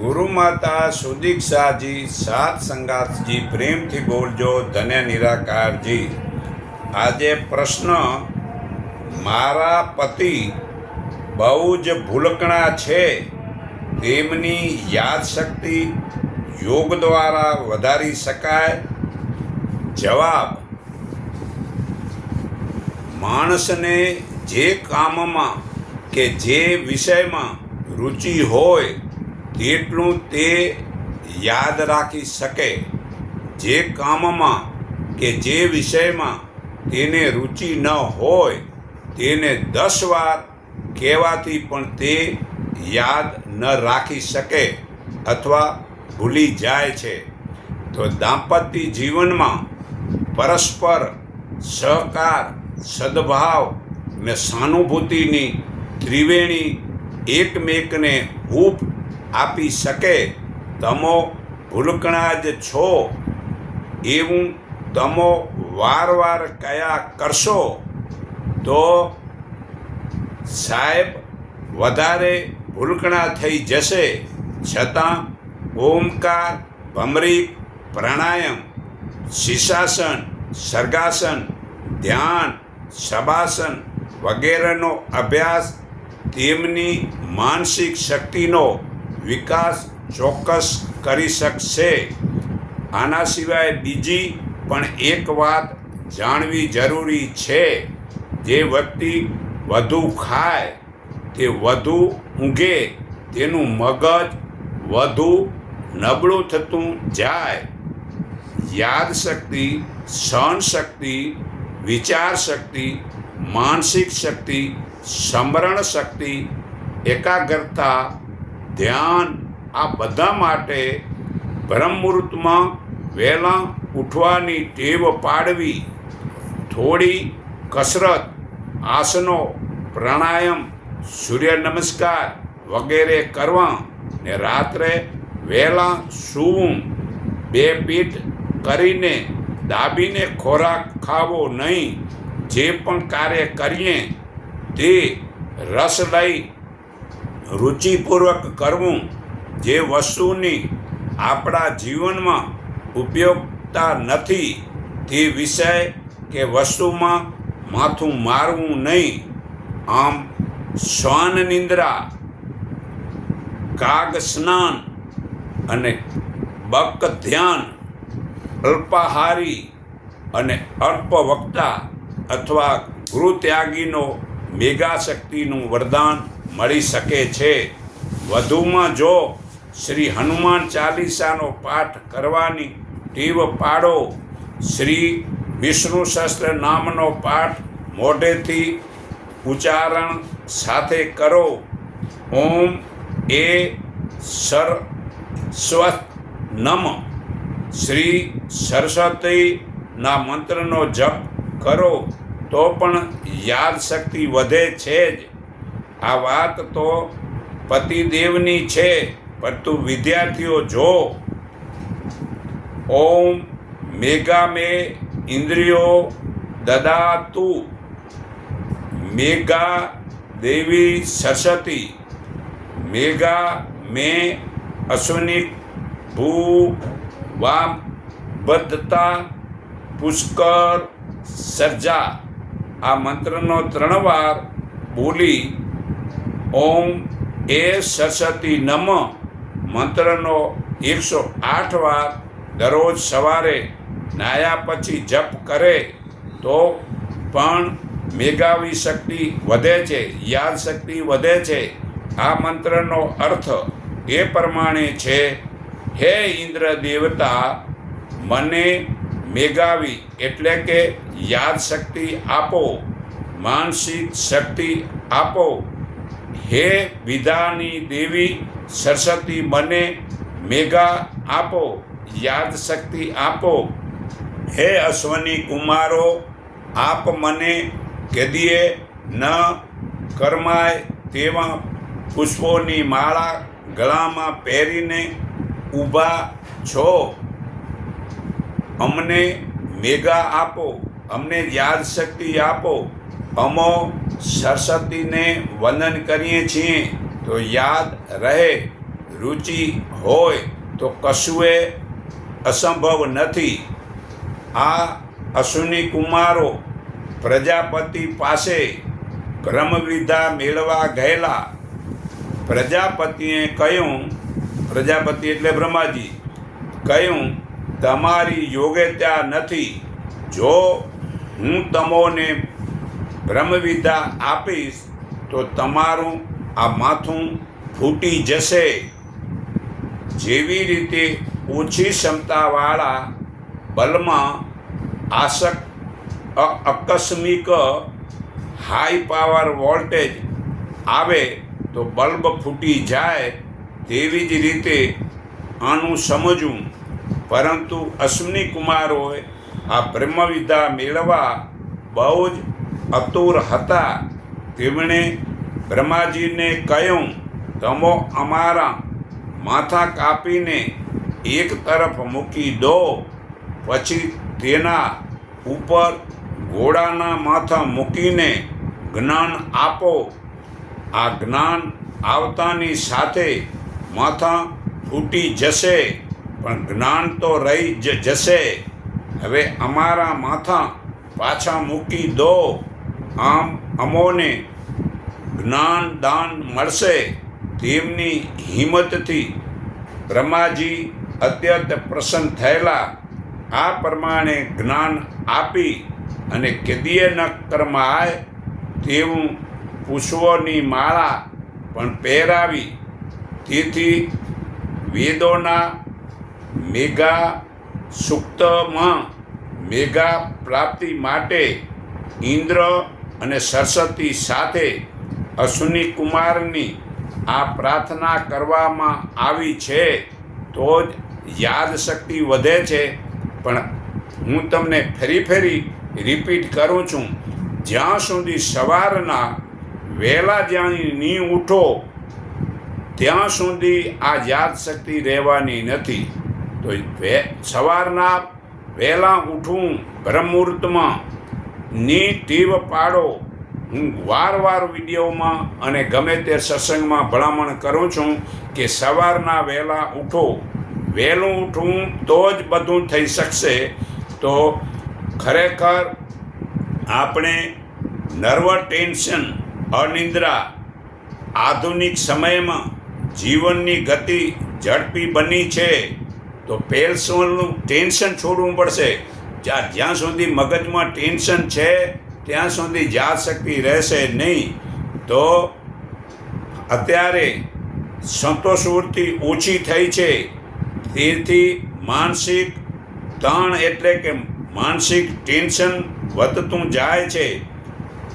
ગુરુ માતા સુદીક્ષાજી સાત સંગાતજી પ્રેમથી બોલજો ધન્ય નિરાકારજી। આજે પ્રશ્ન, મારા પતિ બહુ જ ભૂલકણા છે, તેમની યાદશક્તિ યોગ દ્વારા વધારી શકાય? જવાબ, માણસને જે કામમાં કે જે વિષયમાં રુચિ હોય તેટલું તે યાદ રાખી શકે। જે કામમાં કે જે વિષયમાં તેને રુચિ ન હોય તેને 10 વાર કહેવાથી પણ તે યાદ ન રાખી શકે અથવા ભૂલી જાય છે। તો દાંપત્ય જીવનમાં પરસ્પર સહકાર, સદભાવ અને સહાનુભૂતિની ત્રિવેણી એકમેકને હૂંફ આપી શકે। તમો ભૂલકણા જ છો એવું તમો વારવાર કયા કરશો તો સાહેબ વધારે ભૂલકણા થઈ જશે। છતાં ઓમકાર, ભમરી, પ્રાણાયામ, શીર્ષાસન, સર્ગાસન, ધ્યાન, શવાસન વગેરેનો અભ્યાસ તેમની માનસિક શક્તિનો વિકાસ ચોક્કસ કરી શકશે। આના સિવાય બીજી પણ એક વાત જાણવી જરૂરી છે, જે વ્યક્તિ વધુ ખાય તે વધુ ઊંઘે તેનું મગજ વધુ નબળું થતું જાય। યાદશક્તિ, સહનશક્તિ, વિચાર શક્તિ, માનસિક શક્તિ, સ્મરણ શક્તિ, એકાગ્રતા, ધ્યાન આ બધા માટે બ્રહ્મમુહૂર્તમાં વહેલા ઉઠવાની ટેવ પાડવી, થોડી કસરત, આસનો, પ્રાણાયામ, સૂર્ય નમસ્કાર વગેરે કરવા ને રાત્રે વહેલા સૂવું। 2 પીઠ કરીને દાબીને ખોરાક ખાવો નહીં। જે પણ કાર્ય કરીએ તે રસ લઈ રુચિપૂર્વક કરવું। જે વસ્તુની આપણા જીવનમાં ઉપયોગતા નથી તે વિષય કે વસ્તુમાં માથું મારવું નહીં। આમ શ્વાન નિંદ્રા, કાગ સ્નાન અને બક ધ્યાન, અલ્પાહારી અને અલ્પવક્તા અથવા ગૃહત્યાગીનો મેઘાશક્તિનું વરદાન મળી શકે છે। વધુમાં જો શ્રી હનુમાન ચાલીસાનો પાઠ કરવાની ટેવ પાડો, શ્રી વિષ્ણુ સહસ્ત્ર નામનો પાઠ મોઢેથી ઉચ્ચારણ સાથે કરો, ઓમ એ સરસ્વત નમ, શ્રી સરસ્વતીના મંત્રનો જપ કરો તો પણ યાદશક્તિ વધે છે જ। આ વાત તો પતિદેવની છે, પરંતુ વિદ્યાર્થીઓ જો ઓમ મેઘા મે ઇન્દ્રિયો દદાતુ, મેઘા દેવી સરસ્વતી, મેઘા મે અશ્વિની ભૂ વામ બદ્ધતા પુષ્કર સર્જા આ મંત્રનો 3 વાર બોલી ઓમ એ સરસ્વતી નમ મંત્રનો 108 વાર દરરોજ સવારે નાહ્યા પછી જપ કરે તો પણ મેઘાવી શક્તિ વધે છે, યાદશક્તિ વધે છે। આ મંત્રનો અર્થ એ પ્રમાણે છે, હે ઇન્દ્ર દેવતા, મને મેઘાવી એટલે કે યાદશક્તિ આપો, માનસિક શક્તિ આપો। હે વિદ્યાની દેવી સરસ્વતી, મને મેઘા આપો, યાદશક્તિ આપો। હે અશ્વની કુમારો, આપ મને કેદીએ ન કરમાય તેવા પુષ્પોની માળા ગળામાં પહેરીને ઊભા છો, અમને મેઘા આપો, અમને યાદશક્તિ આપો। અમો સરસ્વતીને વંદન કરીએ છીએ તો યાદ રહે, રુચિ હોય તો કશુંએ અસંભવ નથી. આ અશ્વિની કુમારો પ્રજાપતિ પાસે બ્રહ્મવિદ્યા મેળવા ગયેલા. પ્રજાપતિએ કહ્યું, પ્રજાપતિ એટલે બ્રહ્માજી, કહ્યું તમારી યોગ્યતા નથી. જો હું તમોને બ્રહ્મવિદ્યા આપીશ તો તમારું આ માથું ફૂટી જશે. જેવી રીતે ઓછી ક્ષમતાવાળા બલ્બમાં આકસ્મિક હાઈ પાવર વોલ્ટેજ આવે તો બલ્બ ફૂટી જાય, તેવી જ રીતે આનું સમજવું. પરંતુ અશ્વિની કુમારોએ આ બ્રહ્મવિદ્યા મેળવવા બહુ જ આતુર હતા. તેમણે બ્રહ્માજીને કહ્યું, તમો અમારા માથા કાપીને એક તરફ મૂકી દો, પછી તેના ઉપર ઘોડાના માથા મૂકીને જ્ઞાન આપો. આ જ્ઞાન આવતાની સાથે માથા ફૂટી જશે, પણ જ્ઞાન તો રહી જ જશે. હવે અમારા માથા પાછા મૂકી દો, આમ અમોને જ્ઞાન દાન મળશે. તેમની હિંમતથી બ્રહ્માજી અત્યંત પ્રસન્ન થયેલા. આ પ્રમાણે જ્ઞાન આપી અને કેદીએ ન કરમાય તેવું પુષ્પોની માળા પણ પહેરાવી. તેથી વેદોના મેઘા સૂક્તમાં મેઘા પ્રાપ્તિ માટે ઇન્દ્ર અને સરસ્વતી સાથે અશ્વિની કુમારની આ પ્રાર્થના કરવામાં આવી છે, તો જ યાદશક્તિ વધે છે. પણ હું તમને ફરી રિપીટ કરું છું, જ્યાં સુધી સવારના વહેલા જ્યાં નહીં ઉઠો ત્યાં સુધી આ યાદશક્તિ રહેવાની નથી. તો સવારના વહેલા ઉઠવું, બ્રહ્મુહૂર્તમાં ની ટેવ પાડો. હું વાર વિડીયોમાં અને ગમે તે સત્સંગમાં ભલામણ કરું છું કે સવારના વહેલા ઉઠો. વહેલું ઉઠવું તો જ બધું થઈ શકશે. તો ખરેખર આપણે નર્વ ટેન્શન, અનિદ્રા, આધુનિક સમયમાં જીવનની ગતિ ઝડપી બની છે, તો પેલ્સનું ટેન્શન છોડવું પડશે. જ્યાં સુધી મગજમાં ટેન્શન છે ત્યાં સુધી યાદશક્તિ રહેશે નહીં. તો અત્યારે સંતોષવૃત્તિ ઓછી થઈ છે, તેથી માનસિક તાણ એટલે કે માનસિક ટેન્શન વધતું જાય છે.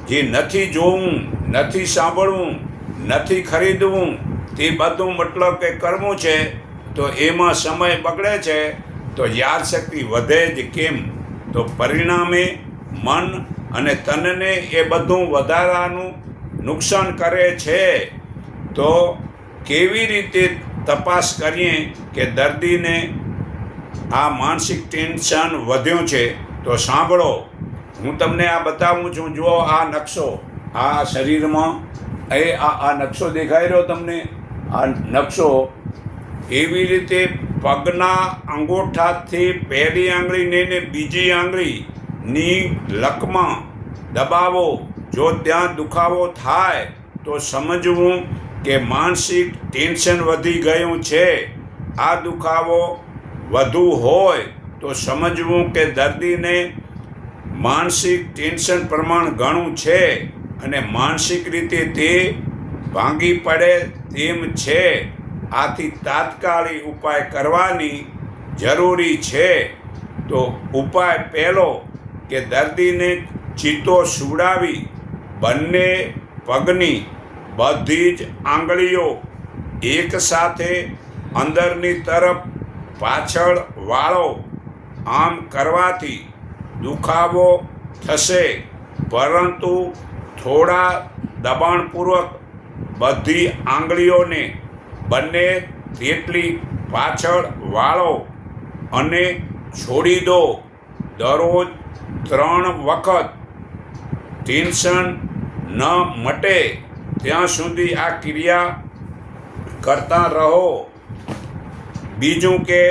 જે નથી જોવું, નથી સાંભળવું, નથી ખરીદવું, તે બધું મતલબ કે કરવું છે, તો એમાં સમય બગડે છે. તો યાદશક્તિ વધે જ કેમ? તો પરિણામે મન અને તનને એ બધું વધારાનું નુકસાન કરે છે. તો કેવી રીતે તપાસ કરીએ કે દર્દીને આ માનસિક ટેન્શન વધ્યું છે? તો સાંભળો, હું તમને આ બતાવું છું. જુઓ આ નકશો, આ શરીરમાં આ નકશો દેખાઈ રહ્યો તમને? આ નકશો એવી રીતે પગના અંગૂઠાથી પહેલી આંગળીને બીજી આંગળીની લકમાં દબાવો. જો ત્યાં દુખાવો થાય તો સમજવું કે માનસિક ટેન્શન વધી ગયું છે. આ દુખાવો વધુ હોય તો સમજવું કે દર્દીને માનસિક ટેન્શન પ્રમાણ ઘણું છે અને માનસિક રીતે તે ભાંગી પડે તેમ છે. આથી તાત્કાલિક ઉપાય કરવાની જરૂરી છે. તો ઉપાય પહેલો કે દર્દીને ચિત્તો સુવડાવી બંને પગની બધી જ આંગળીઓ એકસાથે અંદરની તરફ પાછળ વાળો. આમ કરવાથી દુખાવો થશે, પરંતુ થોડા દબાણપૂર્વક બધી આંગળીઓને બંને તેટલી પાછળ વાળો અને છોડી દો. દરરોજ 3 વખત. ટેન્શન ન મટે ત્યાં સુધી આ ક્રિયા કરતા રહો. બીજું કે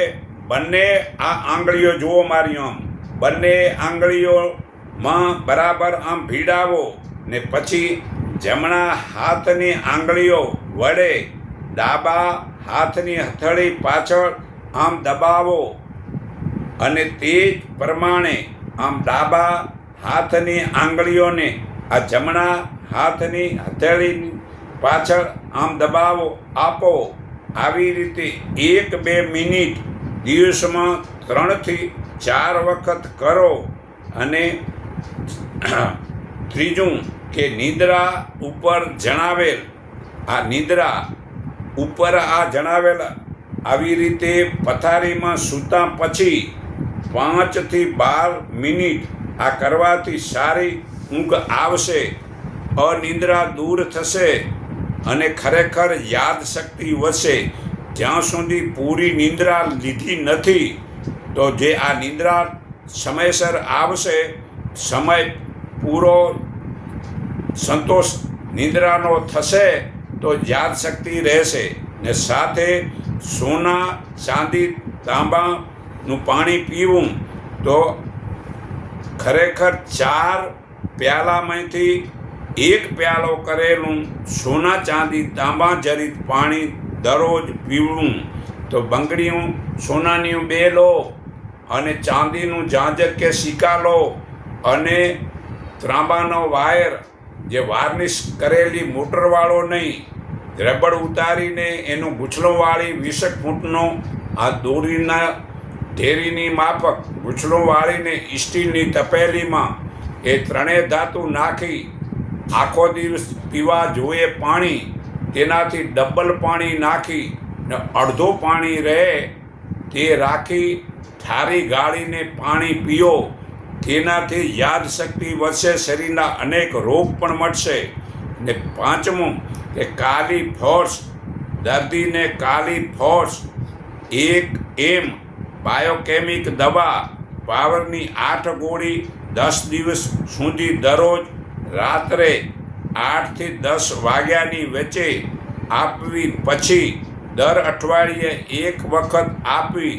બંને આ આંગળીઓ જુઓ મારી આમ, બંને આંગળીઓમાં બરાબર આમ ભીડાવો ને પછી જમણા હાથની આંગળીઓ વડે ડાબા હાથની હથેળી પાછળ આમ દબાવો અને તે જ પ્રમાણે આમ ડાબા હાથની આંગળીઓને આ જમણા હાથની હથેળીની પાછળ આમ દબાવો આપો. આવી રીતે 1-2 મિનિટ દિવસમાં 3 થી 4 વખત કરો. અને ત્રીજું કે નિદ્રા ઉપર જણાવેલ આવી રીતે પથારીમાં સૂતા પછી 5 થી 12 મિનિટ આ કરવાથી સારી ઊંઘ આવશે, અનિદ્રા દૂર થશે અને ખરેખર યાદશક્તિ વધશે. જ્યાં સુધી પૂરી નિંદ્રા લીધી નથી તો જે આ નિંદ્રા સમયસર આવશે, સમય પૂરો સંતોષ નિંદ્રાનો થશે તો યાદશક્તિ રહેશે. ને સાથે સોના, ચાંદી, તાંબાનું પાણી પીવું તો ખરેખર 4 પ્યાલામાંથી 1 પ્યાલો કરેલું સોના, ચાંદી, તાંબા જડિત પાણી દરરોજ પીવું. તો બંગડીયું સોનાની 2 લો અને ચાંદીનું ઝાંઝર કે સિક્કા લો અને ત્રાંબાનો વાયર, જે વાર્નિશ કરેલી મોટરવાળો નહીં, રબડ ઉતારીને એનું ગૂંચળોવાળી 20 ફૂટનો આ દોરીના ઢેરીની માફક ગૂંચળો વાળીને સ્ટીલની તપેલીમાં એ 3 ધાતુ નાખી આખો દિવસ પીવા જોઈએ પાણી. તેનાથી ડબલ પાણી નાખી ને અડધો પાણી રહે તે રાખી ઠારી ગાળીને પાણી પીઓ. તેનાથી યાદશક્તિ વધશે, શરીરના અનેક રોગ પણ મટશે. ને 5મું કે કાલી ફોર્સ, દર્દીને કાલી ફોર્સ 1 બાયોકેમિક દવા પાવરની 8 ગોળી 10 દિવસ સુધી દરરોજ રાત્રે 8 થી 10 વાગ્યાની વચ્ચે આપવી. પછી દર અઠવાડિયે 1 વખત આપવી.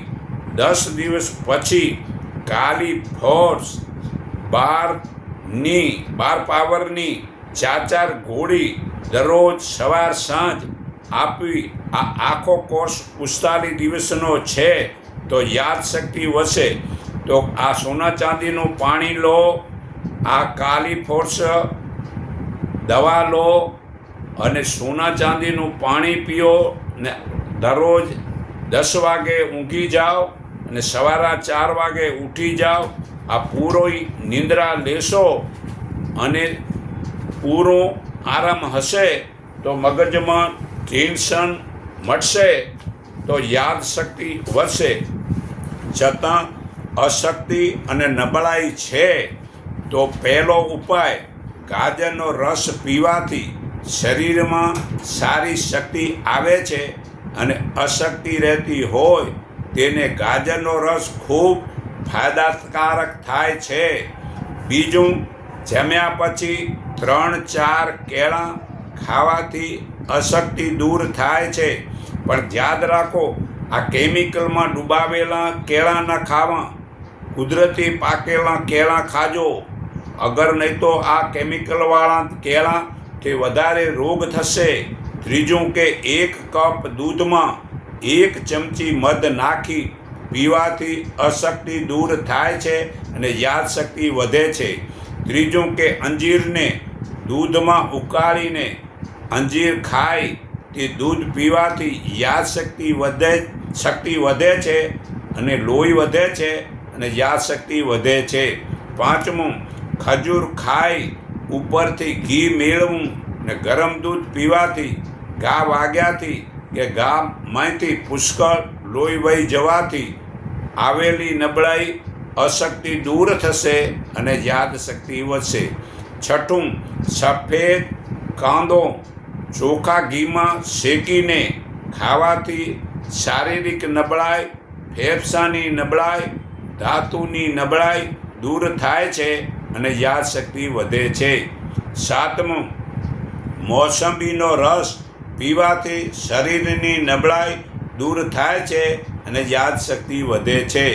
10 દિવસ પછી કાલી ફોર્સ 12 પાવરની 4 ગોળી દરરોજ સવાર સાંજ આપવી. આ આખો કોર્સ 45 દિવસનો છે તો યાદશક્તિ વધશે. તો આ સોના ચાંદીનું પાણી લો, આ કાલી ફોર્સ દવા લો અને સોના ચાંદીનું પાણી પીઓ ને દરરોજ 10 વાગે ઊંઘી જાઓ અને સવારે 4 વાગે ઉઠી જાઓ. આ પૂરો નિંદ્રા લેશો અને પૂરો આરામ હશે તો મગજમાં ટેન્શન મટશે તો યાદશક્તિ વધશે. છતાં અશક્તિ અને નબળાઈ છે તો પહેલો ઉપાય ગાજરનો રસ પીવાથી શરીરમાં સારી શક્તિ આવે છે. અને અશક્તિ રહેતી હોય તેને ગાજરનો રસ ખૂબ ફાયદાકારક થાય છે. બીજું, જમ્યા પછી 3-4 કેળા ખાવાથી અશક્તિ દૂર થાય છે. પણ યાદ રાખો, આ કેમિકલમાં ડૂબાવેલા કેળા ન ખાવા, કુદરતી પાકેલા કેળા ખાજો. અગર નહીં તો આ કેમિકલવાળા કેળાથી વધારે રોગ થશે. ત્રીજું કે 1 કપ દૂધમાં 1 ચમચી મધ નાખી પીવાથી અશક્તિ દૂર થાય છે અને યાદશક્તિ વધે છે. ત્રીજું કે અંજીરને દૂધમાં ઉકાળીને અંજીર ખાઈ તે દૂધ પીવાથી યાદશક્તિ વધે છે અને લોહી વધે છે અને યાદશક્તિ વધે છે. 5મું, ખજૂર ખાઈ ઉપરથી ઘી મેળવવું ને ગરમ દૂધ પીવાથી ઘા વાગ્યાથી કે ઘામાંથી પુષ્કળ લોહી વહી જવાથી આવેલી નબળાઈ અશક્તિ દૂર થશે અને યાદશક્તિ વધશે. 6ઠું, સફેદ કાંદો ચોખા ઘીમાં શેકીને ખાવાથી શારીરિક નબળાઈ, ફેફસાની નબળાઈ, ધાતુની નબળાઈ દૂર થાય છે અને યાદશક્તિ વધે છે. 7મું, મોસંબીનો રસ પીવાથી શરીરની નબળાઈ દૂર થાય છે અને યાદશક્તિ વધે છે.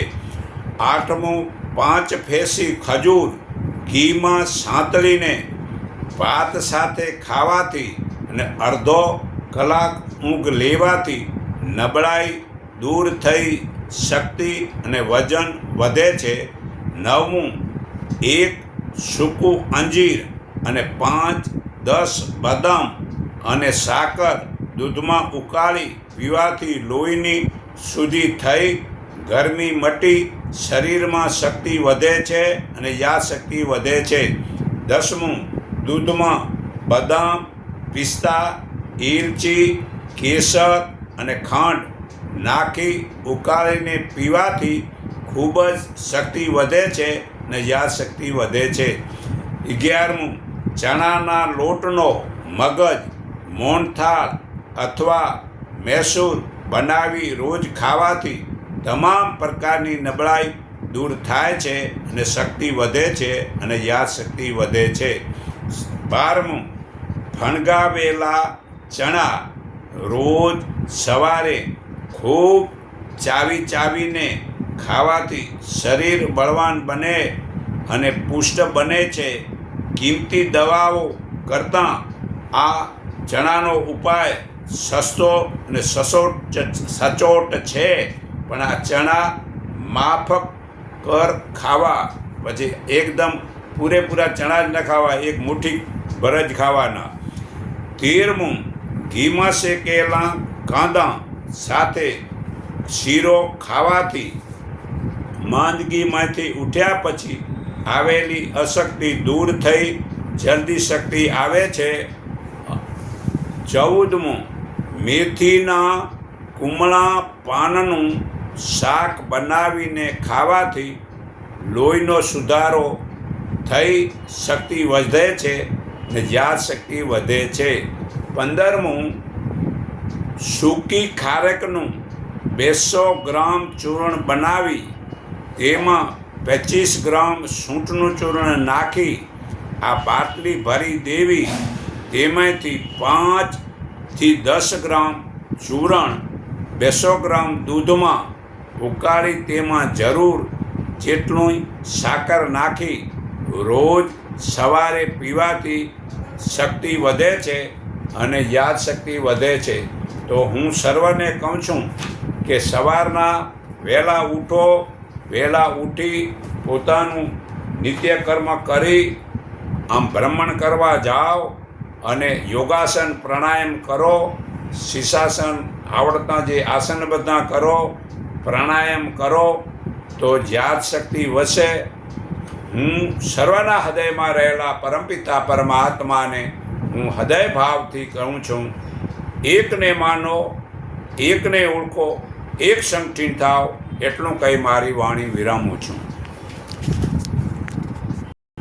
8મું, 5 ફેંસી ખજૂર ઘીમાં સાંતળીને ભાત સાથે ખાવાથી અને અડધો કલાક ઊંઘ લેવાથી નબળાઈ દૂર થઈ શક્તિ અને વજન વધે છે. 9મું, 1 સૂકું અંજીર અને 5-10 બદામ અને સાકર દૂધમાં ઉકાળી પીવાથી લોહીની શુદ્ધિ થઈ ગરમી મટી શરીરમાં શક્તિ વધે છે અને યાદશક્તિ વધે છે. 10મું, દૂધમાં બદામ, પિસ્તા, ઇલચી, કેસર અને ખાંડ નાખી ઉકાળીને પીવાથી ખૂબ જ શક્તિ વધે છે અને યાદશક્તિ વધે છે. 11મું, ચણાના લોટનો મગજ, મોહનથાળ અથવા મૈસૂર બનાવી રોજ ખાવાથી તમામ પ્રકારની નબળાઈ દૂર થાય છે અને શક્તિ વધે છે અને યાદશક્તિ વધે છે. 12મું, ફણગાવેલા ચણા રોજ સવારે ખૂબ ચાવીને ખાવાથી શરીર બળવાન બને અને પુષ્ટ બને છે. કિંમતી દવાઓ કરતાં આ ચણાનો ઉપાય સસ્તો અને સચોટ છે, પણ આ ચણા માફક કર ખાવા, પછી એકદમ પૂરેપૂરા ચણા જ ન ખાવા, એક મુઠ્ઠી ભર જ ખાવાના. 13મું, ઘીમાં શેકેલા કાંદા સાથે શીરો ખાવાથી માંદગીમાંથી ઉઠ્યા પછી આવેલી અશક્તિ દૂર થઈ જલ્દી શક્તિ આવે છે. 14મું, મેથીના કુમળા પાનનું શાક બનાવીને ખાવાથી લોહીનો સુધારો થઈ શક્તિ વધે છે અને યાદશક્તિ વધે છે. 15મું, સૂકી ખારેકનું 200 ગ્રામ ચૂર્ણ બનાવી તેમાં 25 ગ્રામ સૂંઠનું ચૂર્ણ નાખી આ બાટલી ભરી દેવી. તેમાંથી 5થી 10 ગ્રામ ચૂરણ 200 ગ્રામ દૂધમાં ઉકાળી તેમાં જરૂર જેટલું સાકર નાખી રોજ સવારે પીવાથી શક્તિ વધે છે અને યાદશક્તિ વધે છે. તો હું સર્વને કહું છું કે સવારના વહેલા ઉઠો, વહેલા ઉઠી પોતાનું નિત્યકર્મ કરી આમ ભ્રમણ કરવા જાઓ અને યોગાસન પ્રાણાયામ કરો, શીર્ષાસન આવડતા જે આસન બધા કરો, પ્રાણાયામ કરો તો યાદશક્તિ વધશે. હું સર્વના હૃદયમાં રહેલા પરમપિતા પરમાત્માને હું હૃદય ભાવથી કહું છું, એકને માનો, એકને ઓળખો, એક સંગઠિત થાવ, એટલું કહી મારી વાણી વિરામું છું.